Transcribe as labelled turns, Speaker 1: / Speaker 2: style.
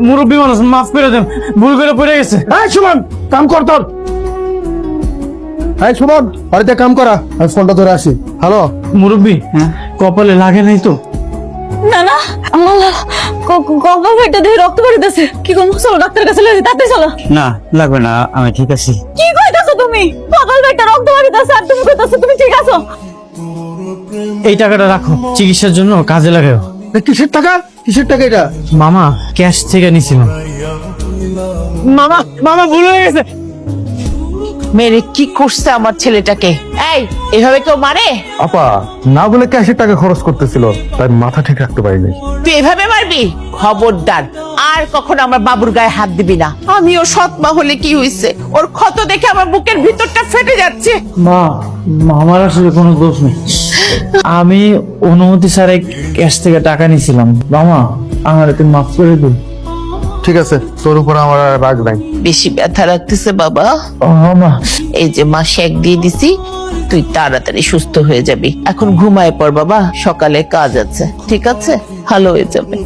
Speaker 1: মুরব্বী মানুষ, মাফ করে দেন, ভুল করে পড়ে গেছে।
Speaker 2: এই সুমন, কাম কর তোর। এই সুমন, বাড়িতে কাম করা, আমি ফোনটা ধরে আসি। হ্যালো
Speaker 1: মুরব্বী, কপালে লাগে নাই তো?
Speaker 3: না না, আল্লাহ, কপাল ফেটে দিয়ে রক্ত বেরোতেছে। কি করবো, চলো ডাক্তার কাছে লয়ে যাই, তাড়াতাড়ি চলো।
Speaker 1: না লাগবে না, আমি ঠিক আছি।
Speaker 3: কি কইতাছো তুমি? কপাল ফেটে রক্ত বেরোতেছে আর তুমি কইতাছো তুমি ঠিক আছো?
Speaker 1: এই টাকাটা রাখো, চিকিৎসার জন্য কাজে লাগাও।
Speaker 2: কিসের টাকা? কিসের টাকা এটা?
Speaker 1: মামা ক্যাশ থেকে নিছিলাম। মামা মামা ভুল হয়ে গেছে।
Speaker 4: মেরে কি করছে আমার ছেলেটাকে? এই এভাবে কেউ মারে?
Speaker 2: আপা না বলে ক্যাশের টাকা খরচ করতেছিল, তাই মাথা ঠিক রাখতে পারিনি।
Speaker 4: তুই এভাবে মারবি? খবরদার, আর কখনো আমার বাবুর গায়ে হাত দিবি না। আমি ওর সৎ মা হলে কি হয়েছে, ওর ক্ষত দেখে আমার বুকের ভিতরটা ফেটে যাচ্ছে।
Speaker 1: মা, আমার আসলে কোনো দোষ নেই। আমি অনুমতি ছাড়াই ক্যাশ থেকে টাকা নিছিলাম। মামা আমার তুমি মাফ করে দিন।
Speaker 2: ঠিক আছে, তোর উপর আমার আর রাগ নাই।
Speaker 4: বেশি ব্যথা লাগতেছে বাবা?
Speaker 1: মামা
Speaker 4: এই যে মা শেক দিয়ে দিছি, তুই তাড়াতাড়ি সুস্থ হয়ে যাবি। এখন ঘুমায় পড় বাবা, সকালে কাজ আছে। ঠিক আছে, ভালো হয়ে যাবে।